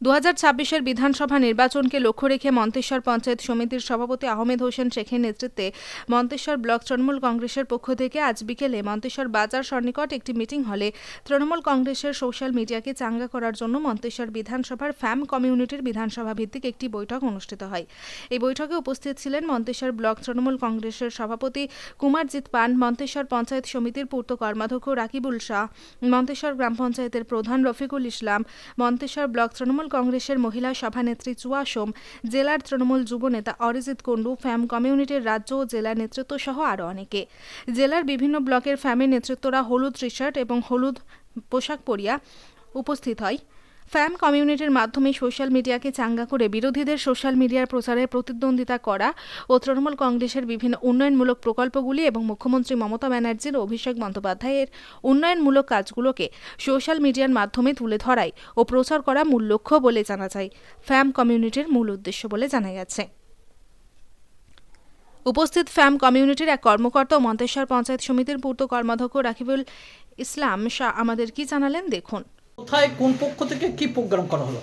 2026-এর বিধানসভা নির্বাচনকে লক্ষ্য রেখে মন্তেশ্বর পঞ্চায়েত সমিতির সভাপতি আহমেদ হোসেন শেখের নেতৃত্বে মন্তেশ্বর ব্লক তৃণমূল কংগ্রেসের পক্ষ থেকে আজ বিকেলে মন্তেশ্বর বাজার সন্নিকট একটি মিটিং হলে তৃণমূল কংগ্রেসের সোশ্যাল মিডিয়াকে চাঙ্গা করার জন্য মন্তেশ্বর বিধানসভার ফ্যাম কমিউনিটির বিধানসভা ভিত্তিক একটি বৈঠক অনুষ্ঠিত হয়। এই বৈঠকে উপস্থিত ছিলেন মন্তেশ্বর ব্লক তৃণমূল কংগ্রেসের সভাপতি কুমারজিৎ পান, মন্তেশ্বর পঞ্চায়েত সমিতির পূর্ত কর্মাধ্যক্ষ রাকিবুল শাহ, মন্তেশ্বর গ্রাম পঞ্চায়েতের প্রধান রফিকুল ইসলাম, মন্তেশ্বর ব্লক তৃণমূল কংগ্রেসের মহিলা সভানেত্রী চুয়া সোম, জেলার তৃণমূল যুব নেতা অরিজিৎ কুন্ডু, ফ্যাম কমিউনিটির রাজ্য ও জেলা নেতৃত্ব সহ আরও অনেকে। জেলার বিভিন্ন ব্লকের ফ্যামের নেতৃত্বরা হলুদ টি শার্ট এবং হলুদ পোশাক পরিয়া উপস্থিত হয়। ফ্যাম কমিউনিটির মাধ্যমে সোশ্যাল মিডিয়াকে চাঙ্গা করে বিরোধীদের সোশ্যাল মিডিয়ার প্রচারে প্রতিদ্বন্দ্বিতা করা ও তৃণমূল কংগ্রেসের বিভিন্ন উন্নয়নমূলক প্রকল্পগুলি এবং মুখ্যমন্ত্রী মমতা ব্যানার্জির ও অভিষেক বন্দ্যোপাধ্যায়ের উন্নয়নমূলক কাজগুলোকে সোশ্যাল মিডিয়ার মাধ্যমে তুলে ধরাই ও প্রচার করা মূল লক্ষ্য বলে জানা যায়। ফ্যাম কমিউনিটির মূল উদ্দেশ্য বলে জানা গেছে। উপস্থিত ফ্যাম কমিউনিটির এক কর্মকর্তা ও মন্তেশ্বর পঞ্চায়েত সমিতির পূর্ত কর্মাধ্যক্ষ রাকিবুল ইসলাম শাহ আমাদের কি জানালেন দেখুন। কোথায় কোন পক্ষ থেকে কি প্রোগ্রাম করা হলো?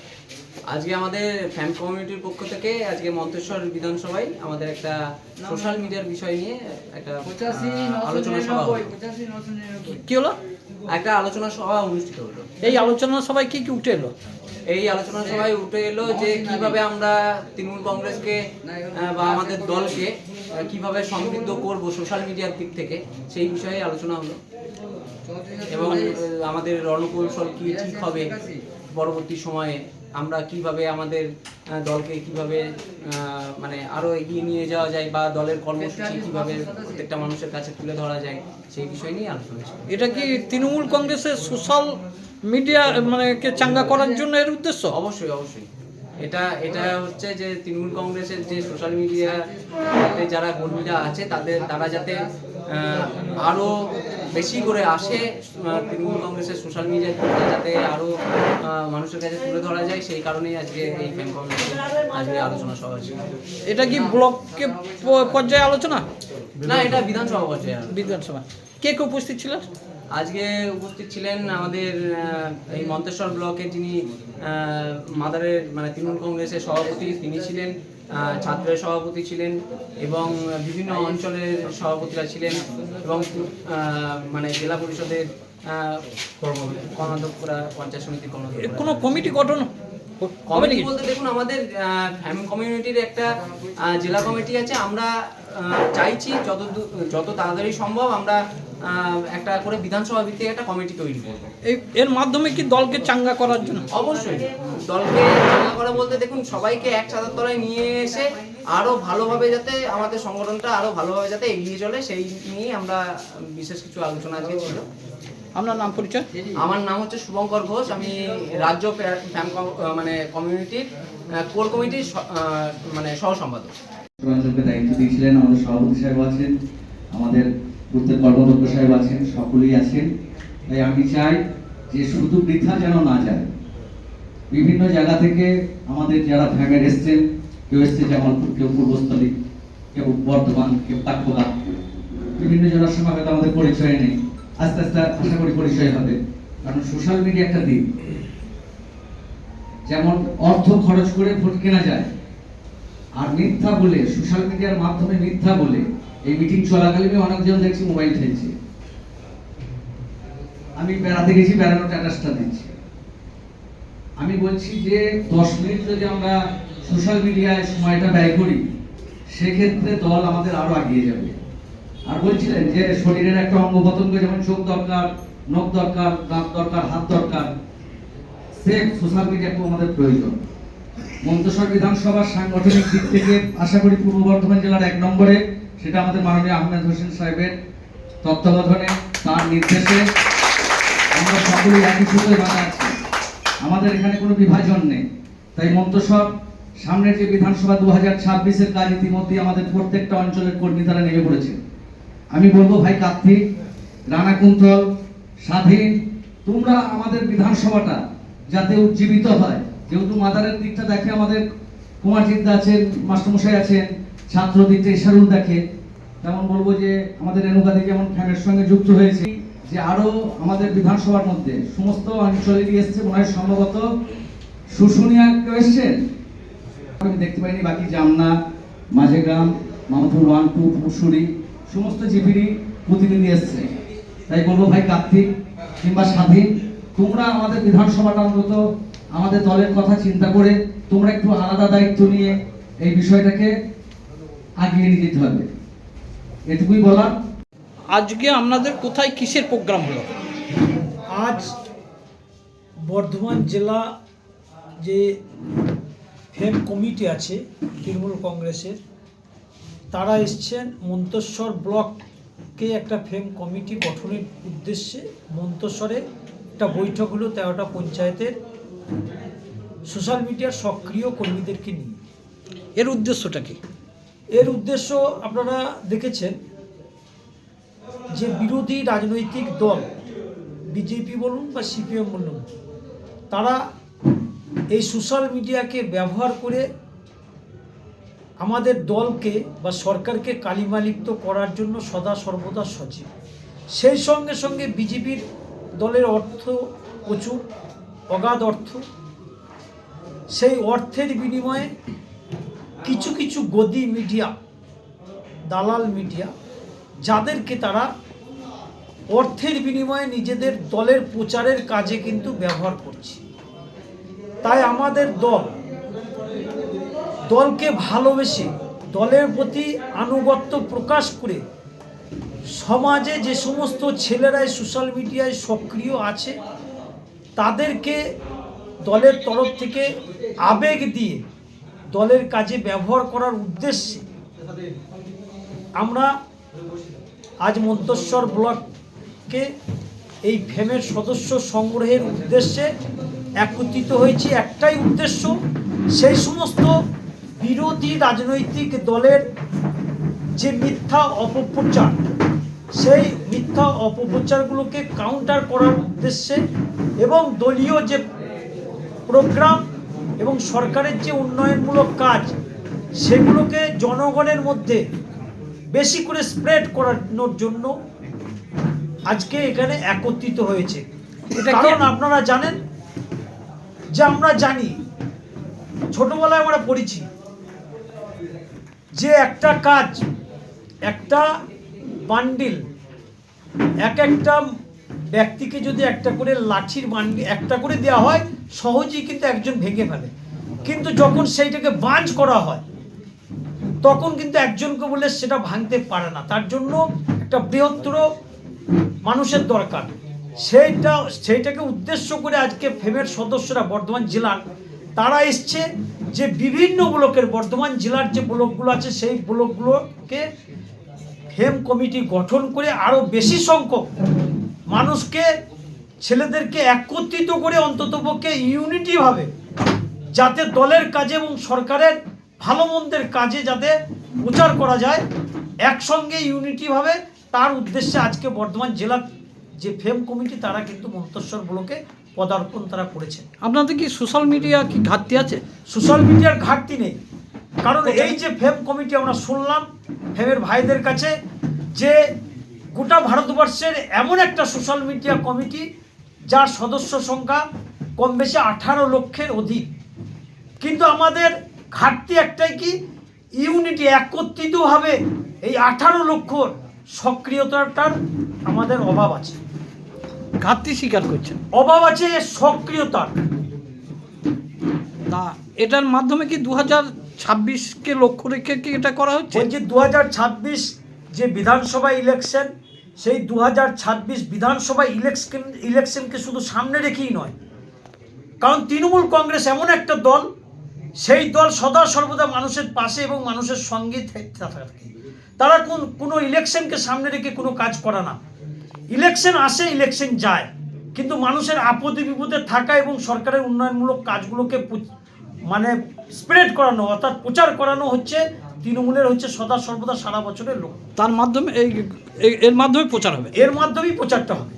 আজকে আমাদের ফ্যান কমিউনিটির পক্ষ থেকে আজকে মন্তেশ্বর বিধানসভায় আমাদের একটা সোশ্যাল মিডিয়ার বিষয় নিয়ে একটা আলোচনা সভা হলো। কি হলো? একটা আলোচনা সভা অনুষ্ঠিত হলো। এই আলোচনা সভায় কি কি উঠে এলো? এই আলোচনা সভায় উঠে এলো যে কিভাবে আমরা তৃণমূল কংগ্রেসকে বা আমাদের দলকে কিভাবে সমৃদ্ধ করব সোশ্যাল মিডিয়ার দিক থেকে, সেই বিষয়ে আলোচনা হলো এবং আমাদের রণকৌশল কি ঠিক হবে পরবর্তী সময়ে, আমরা কিভাবে আমাদের দলকে কিভাবে মানে আরো এগিয়ে নিয়ে যাওয়া যায় বা দলের কর্মসূচি কিভাবে প্রত্যেকটা মানুষের কাছে তুলে ধরা যায় সেই বিষয় নিয়ে আলোচনা ছিল। এটা কি তৃণমূল কংগ্রেসের সোশ্যাল মিডিয়া মানে কে চাঙ্গা করার জন্য এর উদ্দেশ্য? অবশ্যই অবশ্যই এটা হচ্ছে যে তৃণমূল কংগ্রেসের যে সোশ্যাল মিডিয়াতে যারা কর্মীরা আছে তারা যাতে আরো বেশি করে আসে তৃণমূল কংগ্রেসের সোশ্যাল মিডিয়া যাতে আরো মানুষের কাছে তুলে ধরা যায়, সেই কারণেই আজকে এই ফ্যান কমিউনিটি আজকে আলোচনা সভা ছিল। এটা কি ব্লকে পর্যায়ে আলোচনা? না, এটা বিধানসভা পর্যায়ে। বিধানসভা কে কে উপস্থিত ছিলেন? আজকে উপস্থিত ছিলেন আমাদের এই মন্তেশ্বর ব্লকের যিনি মাদারের মানে তৃণমূল কংগ্রেসের সভাপতি তিনি ছিলেন, ছাত্রের সভাপতি ছিলেন এবং বিভিন্ন অঞ্চলের সভাপতিরা ছিলেন এবং মানে জেলা পরিষদের কর্মাধ্যক্ষরা, পঞ্চায়েত সমিতির কর্মাধ্যক্ষরা। কোনো কমিটি গঠন কমিটি বলতে দেখুন আমাদের ফ্যামিলি কমিউনিটির একটা জেলা কমিটি আছে। আমরা চাইছি যত তাড়াতাড়ি সম্ভব আমরা একটা করে বিধানসভা ভিত্তিক একটা কমিটি তৈরি করব। এর মাধ্যমে কি দলকে চাঙ্গা করার জন্য? অবশ্যই দলকে চাঙ্গা করা বলতে দেখুন সবাইকে এক ছাতার তলায় নিয়ে এসে আরো ভালোভাবে যাতে আমাদের সংগঠনটা আরো ভালোভাবে যাতে এগিয়ে চলে সেই নিয়ে আমরা বিশেষ কিছু আলোচনা আজকে ছিল। আপনার নাম পরিচয়? আমার নাম হচ্ছে শুভঙ্কর ঘোষ, আমি রাজ্য ফ্যাম মানে কমিউনিটির কোর কমিটির মানে সহ সম্পাদক। দায়িত্ব দিয়েছিলেন আমাদের সভাপতি সাহেব আছেন, আমাদের প্রত্যেক কর্মদক্ষ সাহেব আছেন, সকলেই আছেন। তাই আমি চাই যে শুধু বৃথা যেন না যায়। বিভিন্ন জায়গা থেকে আমাদের যারা ফ্যামের এসছেন, কেউ এসছে জামালপুর, কেউ পূর্বস্থলী, কেউ বর্ধমান, কেউ কাঠপোদা, বিভিন্ন জেলার সঙ্গে হয়তো আমাদের পরিচয় নেই। আস্তে আস্তে আশা করি পরিচয় হবে, কারণ সোশ্যাল মিডিয়া একটা দিক। যেমন অর্থ খরচ করে ভোট কেনা যায়, আর মিথ্যা বলে সোশ্যাল মিডিয়ার মাধ্যমে মিথ্যা বলে এই মিটিং চলাকালীন অনেকজন দেখছি মোবাইল খেলছে। আমি বেড়াতে গেছি, বেড়ানোর স্ট্যাটাসটা দিচ্ছি। আমি বলছি যে 10 মিনিট যদি আমরা সোশ্যাল মিডিয়ায় সময়টা ব্যয় করি সেক্ষেত্রে দল আমাদের আরো এগিয়ে যাবে। আর বলছিলেন যে শরীরের একটা অঙ্গ প্রত্যঙ্গ যেমন চোখ দরকার, নখ দরকার, দাঁত দরকার, হাত দরকার, সেম সোশ্যাল মিডিয়াকেও আমাদের প্রয়োজন। মন্তেশ্বর বিধানসভার সাংগঠনিক দিক থেকে আশা করি পূর্ব বর্ধমান জেলার 1 নম্বরে, সেটা আমাদের মাননীয় আহমেদ হোসেন সাহেবের তত্ত্বাবধানে, তার নির্দেশে আমরা সকলেই একই সুতোয় বাঁধা আছি। আমাদের এখানে কোনো বিভাজন নেই। তাই মন্তেশ্বর সামনের যে বিধানসভা 2026-এর কাজ ইতিমধ্যে আমাদের প্রত্যেকটা অঞ্চলের কর্মী তারা নেমে পড়েছে। আমি বলবো ভাই কার্তিক, রানাকুন্তল, স্বাধীন, তোমরা আমাদের বিধানসভাটা যাতে উজ্জীবিত হয়, যেহেতু মাদারের দিকটা দেখে আমাদের কুমারজিৎ আছেন, মাস্টারমশাই আছেন, ছাত্র দিকটা ইশারুল দেখে, তেমন বলবো যে আমাদের রেণুকাদি যেমন ফ্যানের সঙ্গে যুক্ত হয়েছে, যে আরো আমাদের বিধানসভার মধ্যে সমস্ত অঞ্চলেরই এসছে, মনে হয় সম্ভবত শুশুনিয়া কেউ এসছেন? আমি দেখতে পাইনি। বাকি জামনা, মাঝেগ্রাম, মামুদপুর 1, 2, পুরসুরি সমস্ত জিপিরই প্রতিনিধি এসছে। তাই বলবো ভাই কার্তিক কিংবা স্বাধীন, তোমরা আমাদের বিধানসভাটা অন্তত আমাদের দলের কথা চিন্তা করে তোমরা একটু আলাদা দায়িত্ব নিয়ে এই বিষয়টাকে আগিয়ে নিয়ে যেতে হবে, এটুকুই বলার। আজকে আপনাদের কোথায় কিসের প্রোগ্রাম হলো? আজ বর্ধমান জেলা যে ফেম কমিটি আছে তৃণমূল কংগ্রেসের, তারা এসছেন মন্তেশ্বর ব্লককে একটা ফেম কমিটি গঠনের উদ্দেশ্যে। মন্তেশ্বরে একটা বৈঠক হলো 13টা পঞ্চায়েতের সোশ্যাল মিডিয়ার সক্রিয় কর্মীদেরকে নিয়ে। এর উদ্দেশ্যটা কি? এর উদ্দেশ্য আপনারা দেখেছেন যে বিরোধী রাজনৈতিক দল বিজেপি বলুন বা সিপিএম বলুন, তারা এই সোশ্যাল মিডিয়াকে ব্যবহার করে আমাদের দলকে বা সরকারকে কালিমালিপ্ত করার জন্য সদা সর্বদা সচেতন। সেই সঙ্গে সঙ্গে বিজেপির দলের অর্থ প্রচুর, অগাধ অর্থ। সেই অর্থের বিনিময়ে কিছু কিছু গদি মিডিয়া, দালাল মিডিয়া, যাদেরকে তারা অর্থের বিনিময়ে নিজেদের দলের প্রচারের কাজে কিন্তু ব্যবহার করছে। তাই আমাদের দলকে ভালোবেসে, দলের প্রতি আনুগত্য প্রকাশ করে সমাজে যে সমস্ত ছেলেরাই সোশ্যাল মিডিয়ায় সক্রিয় আছে তাদেরকে দলের তরফ থেকে আবেগ দিয়ে দলের কাজে ব্যবহার করার উদ্দেশ্যে আমরা আজ মন্তেশ্বর ব্লককে এই ফেমের সদস্য সংগ্রহের উদ্দেশ্যে একত্রিত হয়েছি। একটাই উদ্দেশ্য, সেই সমস্ত বিরোধী রাজনৈতিক দলের যে মিথ্যা অপপ্রচার, সেই মিথ্যা অপপ্রচারগুলোকে কাউন্টার করার উদ্দেশ্যে এবং দলীয় যে প্রোগ্রাম এবং সরকারের যে উন্নয়নমূলক কাজ, সেগুলোকে জনগণের মধ্যে বেশি করে স্প্রেড করানোর জন্য আজকে এখানে একত্রিত হয়েছে। কারণ আপনারা জানেন যে আমরা জানি, ছোটবেলায় আমরা পড়েছি যে একটা কাজ, একটা বান্ডিল, একটা ব্যক্তিকে যদি একটা করে লাঠির বান্ডিল একটা করে দেওয়া হয়, সহজেই কিন্তু একজন ভেঙে ফেলে। কিন্তু যখন সেইটাকে বাঁজ করা হয় তখন কিন্তু একজনকে বলে সেটা ভাঙতে পারে না। তার জন্য একটা বৃহত্তর মানুষের দরকার। সেইটাকে উদ্দেশ্য করে আজকে ফেমের সদস্যরা বর্ধমান জেলার তারা এসছে যে বিভিন্ন ব্লকের, বর্ধমান জেলার যে ব্লকগুলো আছে সেই ব্লকগুলোকে ফেম কমিটি গঠন করে আরও বেশি সংখ্যক মানুষকে, ছেলেদেরকে একত্রিত করে অন্ততপক্ষে ইউনিটিভাবে যাতে দলের কাজে এবং সরকারের ভালো মন্দের কাজে যাতে প্রচার করা যায়, একসঙ্গে ইউনিটিভাবে, তার উদ্দেশ্যে আজকে বর্ধমান জেলার যে ফেম কমিটি তারা কিন্তু মন্তেশ্বর ব্লকে পদার্পণ তারা করেছে। আপনাদের কি সোশ্যাল মিডিয়া কি ঘাটতি আছে? সোশ্যাল মিডিয়ার ঘাটতি নেই, কারণ এই যে ফেম কমিটি আমরা শুনলাম ফেমের ভাইদের কাছে যে গোটা ভারতবর্ষের এমন একটা সোশ্যাল মিডিয়া কমিটি যার সদস্য সংখ্যা কম বেশি 18 লক্ষের অধিক, কিন্তু আমাদের ঘাটতি একটাই কি, ইউনিটি, একত্রিতভাবে এই 18 লক্ষ সক্রিয়তাটার আমাদের অভাব আছে। ঘাটতি স্বীকার করছেন? অভাব আছে সক্রিয়তার। তা এটার মাধ্যমে কি 2026কে লক্ষ্য রেখে কি এটা করা হচ্ছে? বলছি 2026 যে বিধানসভা ইলেকশন, সেই 2026 বিধানসভা ইলেকশনকে শুধু সামনে রেখেই নয়, কারণ তৃণমূল কংগ্রেস এমন একটা দল, সেই দল সদা সর্বদা মানুষের পাশে এবং মানুষের সঙ্গে থাকে। তারা কোনো ইলেকশনকে সামনে রেখে কোনো কাজ করে না। ইলেকশন আসে, ইলেকশন যায়, কিন্তু মানুষের আপদে বিপদে থাকা এবং সরকারের উন্নয়নমূলক কাজগুলোকে মানে স্প্রেড করানো, অর্থাৎ প্রচার করানো হচ্ছে তৃণমূলের সদা সর্বদা সারা বছরের লোক। তার মাধ্যমে এর মাধ্যমে প্রচার হবে, এর মাধ্যমেই প্রচারটা হবে।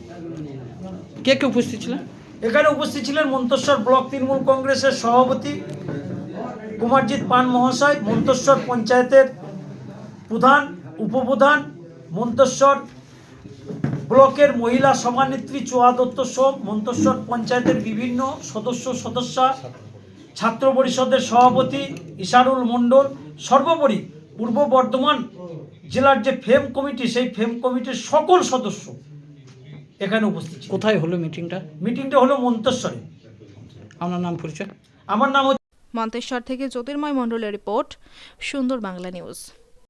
কে কে উপস্থিত ছিলেন? এখানে উপস্থিত ছিলেন মন্তেশ্বর ব্লক তৃণমূল কংগ্রেসের সভাপতি কুমারজিৎ পান মহাশয়, মন্তেশ্বর পঞ্চায়েতের প্রধান, উপপ্রধান, মন্তেশ্বর ব্লকের মহিলা সভানেত্রী চোয়া দত্ত সহ মন্তেশ্বর পঞ্চায়েতের বিভিন্ন সদস্যা, ছাত্র পরিষদের সভাপতি ইশারুল মণ্ডল, সর্বোপরি পূর্ব বর্ধমান জেলার যে ফেম কমিটি, সেই ফেম কমিটির সকল সদস্য এখানে উপস্থিত ছিল। কোথায় হলো মিটিংটা? মিটিংটা হলো মন্তেশ্বরে। আপনার নাম পরিচয়? আমার নাম মন্তেশ্বর থেকে জ্যোতির্ময় মণ্ডলের রিপোর্ট, সুন্দর বাংলা নিউজ।